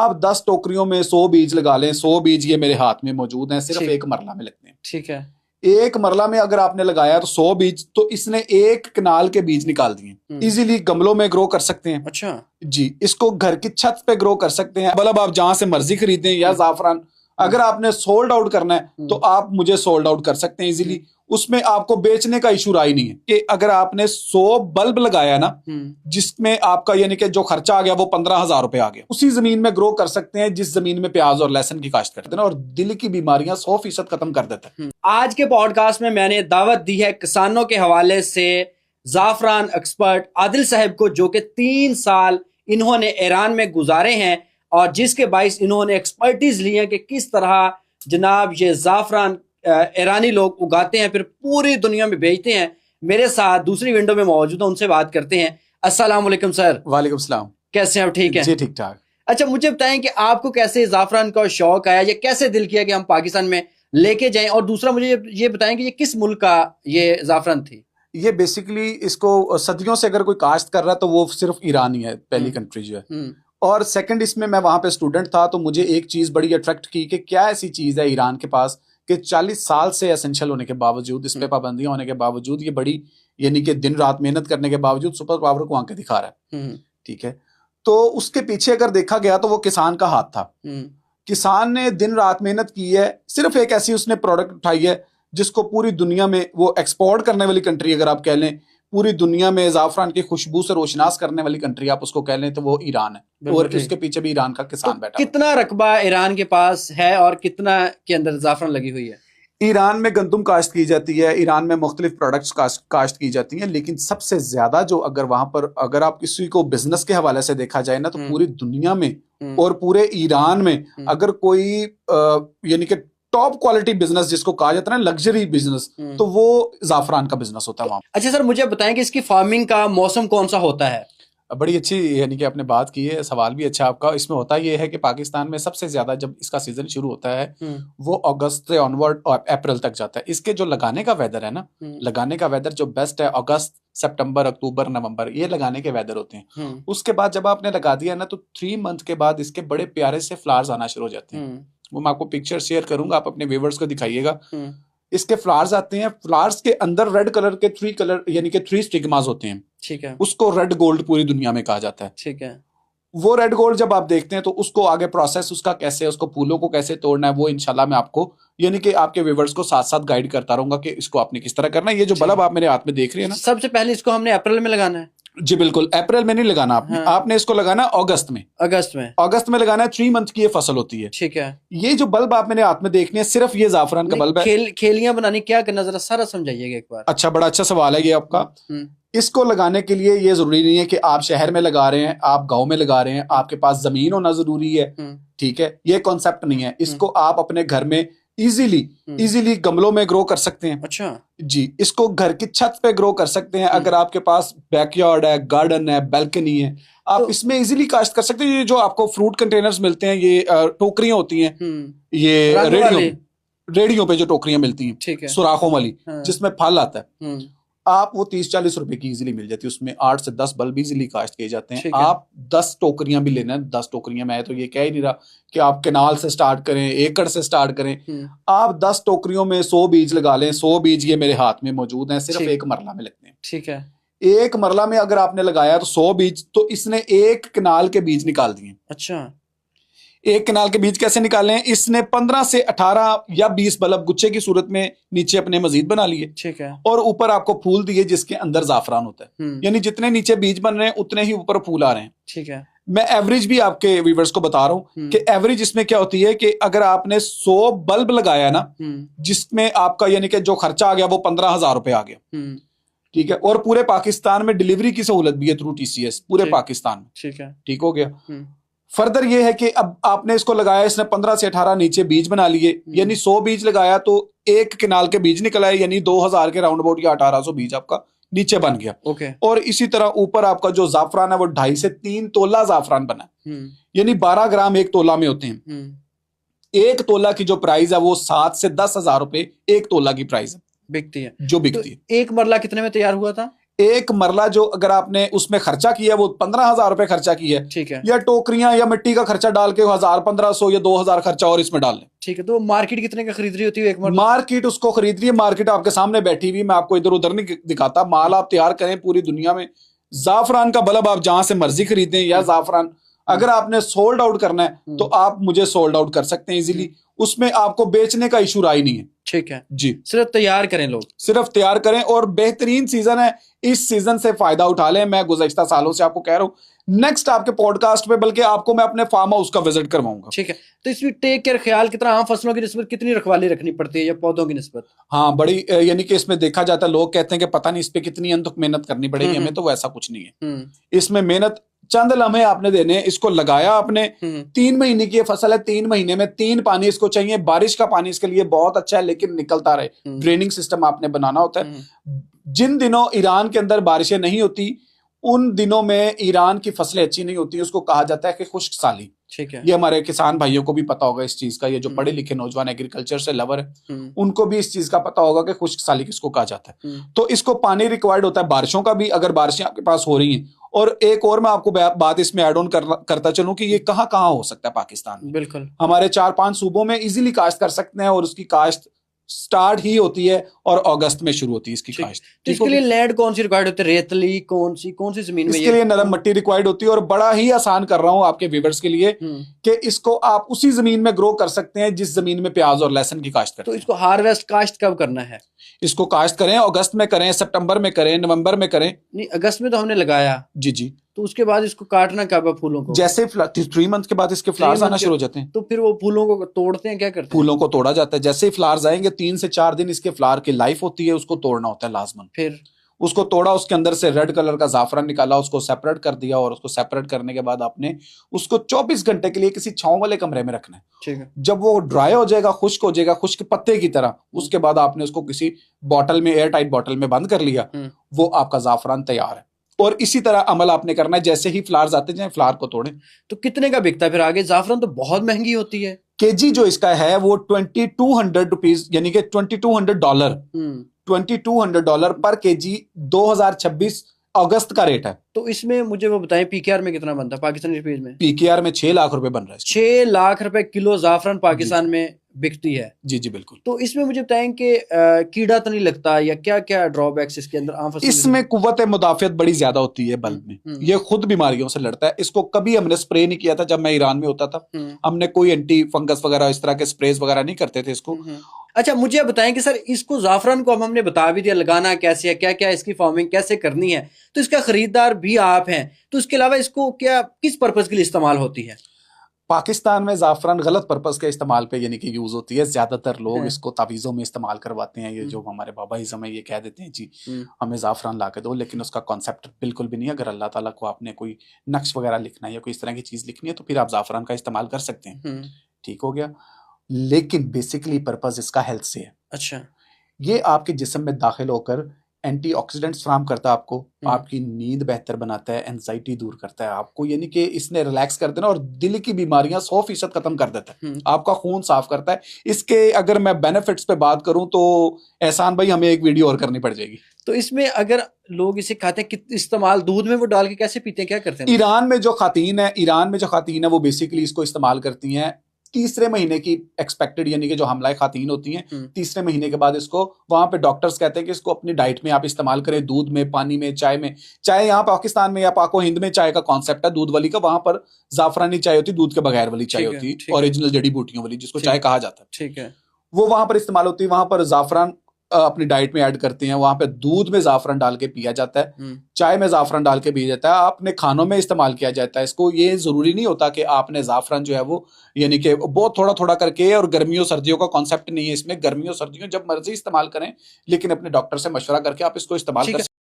आप 10 टोकरियों में 100 बीज लगा लें। 100 बीज ये मेरे हाथ में मौजूद हैं, सिर्फ एक मरला में लगते हैं। ठीक है। एक मरला में अगर आपने लगाया तो 100 बीज, तो इसने एक कनाल के बीज निकाल दिए। इजीली गमलों में ग्रो कर सकते हैं। अच्छा जी, इसको घर की छत पे ग्रो कर सकते हैं। मतलब आप जहां से मर्जी खरीदें या जाफरान, अगर आपने सोल्ड आउट करना है तो आप मुझे सोल्ड आउट कर सकते हैं इजीली। उसमें आपको बेचने का इशू ही नहीं है कि अगर आपने 100 बल्ब लगाया ना, जिसमें आपका यानी कि जो खर्चा आ गया वो 15,000 रुपए आ गया, उसी जमीन में ग्रो कर सकते हैं जिस जमीन में प्याज और लहसुन की काश्त करते हैं, और दिल की बीमारियां 100% खत्म कर देता है। आज के पॉडकास्ट में मैंने दावत दी है किसानों के हवाले से जाफरान एक्सपर्ट आदिल साहब को, जो कि 3 साल इन्होंने ईरान में गुजारे हैं और जिसके बाइस इन्होंने एक्सपर्टीज ली है कि किस तरह जनाब ये जाफरान ईरानी लोग उगाते हैं फिर पूरी दुनिया में बेचते हैं। मेरे साथ दूसरी विंडो में मौजूद है, उनसे बात करते हैं। अस्सलाम वालेकुम सर। वालेकुम सलाम। कैसे हैं आप? ठीक है जी, ठीक ठाक। अच्छा, मुझे बताएं कि आपको कैसे जाफरान का शौक आया, ये कैसे दिल किया कि हम पाकिस्तान में लेके जाएं, और दूसरा मुझे ये बताएं कि ये किस मुल्क का ये जाफरान थी? ये बेसिकली इसको सदियों से अगर कोई काश्त कर रहा है तो वो सिर्फ ईरान ही है, पहली कंट्री जो है। और सेकंड, इसमें मैं वहां पे स्टूडेंट था तो मुझे एक चीज बड़ी अट्रैक्ट की कि क्या ऐसी चीज है ईरान के पास कि 40 साल से एसेंशियल होने के बावजूद, इस पे पाबंदियां होने के बावजूद, ये बड़ी यानी कि दिन रात मेहनत करने के बावजूद सुपर पावर को आंके दिखा रहा है। ठीक है, तो उसके पीछे अगर देखा गया तो वो किसान का हाथ था। किसान ने दिन रात मेहनत की है, सिर्फ एक ऐसी उसने प्रोडक्ट उठाई है जिसको पूरी दुनिया में वो एक्सपोर्ट करने वाली कंट्री, अगर आप कह लें पूरी दुनिया में जाफरान की खुशबू से रोशनास करने वाली कंट्री आप उसको कह लें तो वो ईरान है, और उसके पीछे भी ईरान का किसान तो बैठा। कितना रकबा ईरान के पास है और कितना के अंदर जाफरान लगी हुई है? ईरान में गंदुम काश्त की जाती है, ईरान में मुख्तलिफ प्रोडक्ट्स काश्त की जाती हैं, लेकिन सबसे ज्यादा जो अगर वहां पर अगर आप किसी को बिजनेस के हवाले से देखा जाए ना, तो पूरी दुनिया में और पूरे ईरान में अगर कोई यानी कि टॉप क्वालिटी बिजनेस जिसको कहा जाता है ना, लग्जरी बिजनेस, तो वो जाफरान का बिजनेस होता है वहां। अच्छा सर, मुझे बताएं कि इसकी फार्मिंग का मौसम कौन सा होता है? बड़ी अच्छी यानी कि आपने बात की है, सवाल भी अच्छा आपका। इसमें होता यह है कि पाकिस्तान में सबसे ज्यादा जब इसका सीजन शुरू होता है वो अगस्त से ऑनवर्ड और अप्रैल तक जाता है। इसके जो लगाने का वेदर है ना, लगाने का वेदर जो बेस्ट है अगस्त, सितंबर, अक्टूबर, नवंबर, ये लगाने के वेदर होते हैं। उसके बाद जब आपने लगा दिया ना तो 3 मंथ के बाद इसके बड़े प्यारे से फ्लावर्स आना शुरू हो जाते हैं। वो मैं आपको पिक्चर शेयर करूंगा, आप अपने व्यूअर्स को दिखाइएगा। इसके फ्लावर्स आते हैं, फ्लावर्स के अंदर रेड कलर के 3 कलर यानी कि 3 स्टिग्मास होते हैं। ठीक है, उसको रेड गोल्ड पूरी दुनिया में कहा जाता है। ठीक है, वो रेड गोल्ड जब आप देखते हैं तो उसको आगे प्रोसेस उसका कैसे है, उसको फूलों को कैसे तोड़ना है, वो इंशाल्लाह मैं आपको यानी कि आपके व्यूअर्स को साथ साथ गाइड करता रहूंगा कि इसको आपने किस तरह करना है। ये जो बल्ब आप मेरे हाथ में देख रहे हैं ना, सबसे पहले इसको हमने अप्रैल में लगाना है। जी बिल्कुल, अप्रैल में नहीं लगाना आपने। आपने इसको लगाना अगस्त में। अगस्त में लगाना है। 3 मंथ की ये फसल होती है। ठीक है। ये जो बल्ब आप मेरे हाथ में देख रहे हैं सिर्फ ये जाफरान का बल्ब है। खेलियां बनानी क्या करना, जरा सारा समझाइएगा एक बार। अच्छा, बड़ा अच्छा सवाल है ये आपका। इसको लगाने के लिए ये जरूरी नहीं है कि आप शहर में लगा रहे हैं, आप गांव में लगा रहे हैं, आपके पास जमीन होना जरूरी है। ठीक है, ये कॉन्सेप्ट नहीं है। इसको आप अपने घर में इजीली गमलों में ग्रो कर सकते हैं। अच्छा जी, इसको घर की छत पे ग्रो कर सकते हैं। अगर आपके पास बैकयार्ड है, गार्डन है, बैल्कनी है, आप तो इसमें इजीली काश्त कर सकते हैं। ये जो आपको फ्रूट कंटेनर्स मिलते हैं, ये टोकरियां होती हैं, ये रेडियो पे जो टोकरियां मिलती हैं सुराखों वाली, जिसमें फल आता है, आप वो 30-40 रुपए की इजीली मिल जाती है। उसमें 8 से 10 बल्ब इजीली काश्त किए जाते हैं। आप 10 टोकरियां भी लेना है, 10 टोकरियां, मैं तो ये कह ही नहीं रहा कि आप केनाल से स्टार्ट करें, एकड़ से स्टार्ट करें। आप 10 टोकरियों में 100 बीज लगा लें। 100 बीज ये मेरे हाथ में मौजूद हैं, सिर्फ एक मरला में लगते हैं। ठीक है, एक मरला में अगर आपने लगाया तो 100 बीज, तो इसने एक कनाल के बीज निकाल दिए। अच्छा, एक कनाल के बीज कैसे निकाले हैं? इसने 15 से 18 या 20 बल्ब गुच्छे की सूरत में नीचे अपने मजीद बना लिए। ठीक है, और ऊपर आपको फूल दिए जिसके अंदर जाफरान होता है। यानी जितने नीचे बीज बन रहे हैं उतने ही ऊपर फूल आ रहे हैं। ठीक है, मैं एवरेज भी आपके व्यूअर्स को बता रहा हूं कि एवरेज इसमें क्या होती है कि अगर आपने 100 बल्ब लगाया ना, जिसमें आपका यानी कि जो खर्चा आ गया वो 15,000 रुपए आ गया। ठीक है, और पूरे पाकिस्तान में डिलीवरी की सहूलत भी है थ्रू TCS, पूरे पाकिस्तान में। ठीक है, ठीक हो गया। फर्दर ये है कि अब आपने इसको लगाया, इसने 15 से 18 नीचे बीज बना लिए, यानी 100 बीज लगाया तो एक कनाल के बीज निकल आए, यानी 2000 के राउंड अबाउट या 1800 बीज आपका नीचे बन गया। ओके। और इसी तरह ऊपर आपका जो जाफरान है वो 2.5 से 3 तोला जाफरान बना, यानी 12 ग्राम एक तोला में होते हैं। एक तोला की जो प्राइस है वो 7 से 10 हजार रुपए एक तोला की प्राइस है, बिकती है, जो बिकती है। एक मरला कितने में तैयार हुआ था? एक मरला जो अगर आपने उसमें खर्चा किया वो 15,000 रुपए खर्चा किया है, ठीक है, या टोकरियां या मिट्टी का खर्चा डाल के 1,000, 1,500 या 2,000 खर्चा और इसमें डाल लें। ठीक है। तो मार्केट कितने का खरीद रही होती है एक मरला? मार्केट उसको खरीद रही है, मार्केट आपके सामने बैठी हुई, मैं आपको इधर उधर नहीं दिखाता। माल आप तैयार करें पूरी दुनिया में, जाफरान का बल्ब आप जहां से मर्जी खरीदें, या जाफरान अगर आपने सोल्ड आउट करना है तो आप मुझे सोल्ड आउट कर सकते हैं इजीली, उसमें आपको बेचने का इशू आई नहीं है। ठीक है जी, सिर्फ तैयार करें लोग, सिर्फ तैयार करें, और बेहतरीन सीजन है, इस सीजन से फायदा उठा लें। मैं गुज़श्ता सालों से आपको कह रहा हूं, नेक्स्ट आपके पॉडकास्ट पे बल्कि आपको मैं अपने फार्म हाउस का विजिट करवाऊंगा। ठीक है। तो इसमें टेक केयर, ख्याल कितना, आम फसलों की निस्बत कितनी रखवाली रखनी पड़ती है या पौधों की निस्बत? हाँ, बड़ी, यानी कि इसमें देखा जाता है, लोग कहते हैं कि पता नहीं इस पे कितनी अंत मेहनत करनी पड़ेगी हमें, तो वैसा कुछ नहीं है। इसमें मेहनत चंद लम्हे आपने देने हैं। इसको लगाया आपने, 3 महीने की फसल है, 3 महीने में 3 पानी इसको चाहिए। बारिश का पानी इसके लिए बहुत अच्छा है, लेकिन निकलता रहे, ड्रेनिंग सिस्टम आपने बनाना होता है। जिन दिनों ईरान के अंदर बारिशें नहीं होती, उन दिनों में ईरान की फसलें अच्छी नहीं होती, उसको कहा जाता है कि खुश्क साली। ठीक है। ये हमारे किसान भाइयों को भी पता होगा इस चीज का, ये जो पढ़े लिखे नौजवान एग्रीकल्चर से लवर है, उनको भी इस चीज का पता होगा कि खुश्क साली किसको कहा जाता है। तो इसको पानी रिक्वायर्ड होता है, बारिशों का भी, अगर बारिशें आपके पास हो रही हैं। और एक और मैं आपको बात इसमें ऐड ऑन करता चलूं कि ये कहाँ कहाँ हो सकता है पाकिस्तान में। बिल्कुल, हमारे 4-5 सूबों में इजीली काश्त कर सकते हैं, और उसकी काश्त स्टार्ट ही होती है और अगस्त में शुरू होती है इसकी काश्त। तो इसके लिए लैंड कौन सी रिक्वायर्ड होती है? रेतली कौन सी जमीन में? इसके लिए नरम मिट्टी रिक्वायर्ड होती है, और बड़ा ही आसान कर रहा हूं आपके व्यूअर्स के लिए कि इसको आप उसी जमीन में ग्रो कर सकते हैं जिस जमीन में प्याज और लहसुन की काश्त करते हैं। तो इसको हार्वेस्ट काश्त कब करना है? इसको काश्त करें अगस्त में करें, सितंबर में करें, नवंबर में करें। नहीं, अगस्त में तो हमने लगाया। जी जी। तो उसके बाद इसको काटना कब है फूलों को? जैसे 3 मंथ के बाद इसके फ्लावर्स आना शुरू हो जाते हैं। तो फिर वो फूलों को तोड़ते हैं, क्या करते हैं? फूलों को तोड़ा जाता है, जैसे ही फ्लावर्स आएंगे 3 से 4 दिन इसके फ्लावर की लाइफ होती है, उसको तोड़ना होता है लाजमन। फिर उसको तोड़ा, उसके अंदर से रेड कलर का जाफरान निकाला, उसको सेपरेट कर दिया, और उसको सेपरेट करने के बाद आपने उसको 24 घंटे के लिए किसी छांव वाले कमरे में रखना है। ठीक है। जब वो ड्राई हो जाएगा, खुश्क हो जाएगा, खुश्क पत्ते की तरह, उसके बाद आपने उसको किसी बॉटल में, एयर टाइट बॉटल में बंद कर लिया, वो आपका जाफरान तैयार है। और इसी तरह अमल आपने करना है, जैसे ही फ्लावर्स आते जाएं फ्लावर को तोड़ें। तो कितने का बिकता है फिर आगे? जाफरान तो बहुत महंगी होती है। केजी जो इसका है वो 2200 रुपीज, यानी कि $2200, $2200 पर केजी 2026 अगस्त का रेट है। तो इसमें मुझे वो बताएं, पीकेआर में कितना बनता है पाकिस्तानी रुपीज में? पीकेआर में 6 लाख रुपए बन रहा है। 6 लाख रुपए किलो जाफरान पाकिस्तान में बिकती है। जी जी बिल्कुल। तो इसमें मुझे बताएं कि कीड़ा तो नहीं लगता, या क्या क्या ड्रॉबैक्स इसके अंदर आम फसल? इसमें कुव्वत मुदाफियत बड़ी ज्यादा होती है बल्ब में, ये खुद बीमारियों से लड़ता है। इसको कभी हमने स्प्रे नहीं किया था जब मैं ईरान में होता था, हमने कोई एंटी फंगस वगैरह इस तरह के स्प्रेज वगैरह नहीं करते थे इसको। अच्छा, मुझे बताएं कि सर इसको जाफरान को हमने बता भी दिया लगाना कैसे है, क्या क्या इसकी फार्मिंग कैसे करनी है, तो इसका खरीदार भी आप हैं, तो इसके अलावा इसको क्या किस पर्पज के लिए इस्तेमाल होती है? पाकिस्तान में जाफरान गलत पर्पस के इस्तेमाल पे यानी कि यूज होती है। ज्यादातर लोग इसको तावीज़ों में इस्तेमाल करवाते हैं। ये जो हमारे बाबा इज़्म है, ये कह देते हैं जी हमें जाफरान ला के दो, लेकिन उसका कॉन्सेप्ट बिल्कुल भी नहीं है। अगर अल्लाह ताला को आपने कोई नक्श वगैरह लिखना है या कोई इस तरह की चीज लिखनी है तो फिर आप जाफरान का इस्तेमाल कर सकते हैं, ठीक हो गया। लेकिन बेसिकली पर्पज इसका हेल्थ से है। अच्छा, ये आपके जिस्म में दाखिल होकर एंटीऑक्सीडेंट्स फराहम करता है आपको, आपकी नींद बेहतर बनाता है, एंजाइटी दूर करता है आपको, यानी कि इसने रिलैक्स कर देना और दिल की बीमारियां 100% खत्म कर देता है, आपका खून साफ करता है। इसके अगर मैं बेनिफिट्स पे बात करूं तो एहसान भाई हमें एक वीडियो और करनी पड़ जाएगी। तो इसमें अगर लोग इसे खाते हैं, इस्तेमाल दूध में वो डाल के कैसे पीते हैं, क्या करते हैं? ईरान में जो खातीन है वो बेसिकली इसको इस्तेमाल करती हैं तीसरे महीने की एक्सपेक्टेड, यानी कि जो हमलाए खातीन होती हैं तीसरे महीने के बाद इसको वहां पे डॉक्टर्स कहते हैं कि इसको अपनी डाइट में आप इस्तेमाल करें, दूध में, पानी में, चाय में। चाय यहाँ पाकिस्तान में या पाको हिंद में चाय का कॉन्सेप्ट है दूध वाली का, वहां पर जाफरानी चाय होती है, दूध के बगैर वाली चाय होती है, ओरिजिनल जड़ी बूटियों वाली जिसको चाय कहा जाता है, ठीक है, वो वहां पर इस्तेमाल होती है। वहां पर जाफरान अपनी डाइट में ऐड करते हैं, वहां पे दूध में जाफरान डाल के पिया जाता है, चाय में जाफरान डाल के पिया जाता है, अपने खानों में इस्तेमाल किया जाता है इसको। ये जरूरी नहीं होता कि आपने जाफरान जो है वो यानी कि बहुत थोड़ा थोड़ा करके, और गर्मियों सर्दियों का कॉन्सेप्ट नहीं है इसमें, गर्मियों सर्दियों जब मर्जी इस्तेमाल करें, लेकिन अपने डॉक्टर से मशवरा करके आप इसको इस्तेमाल कर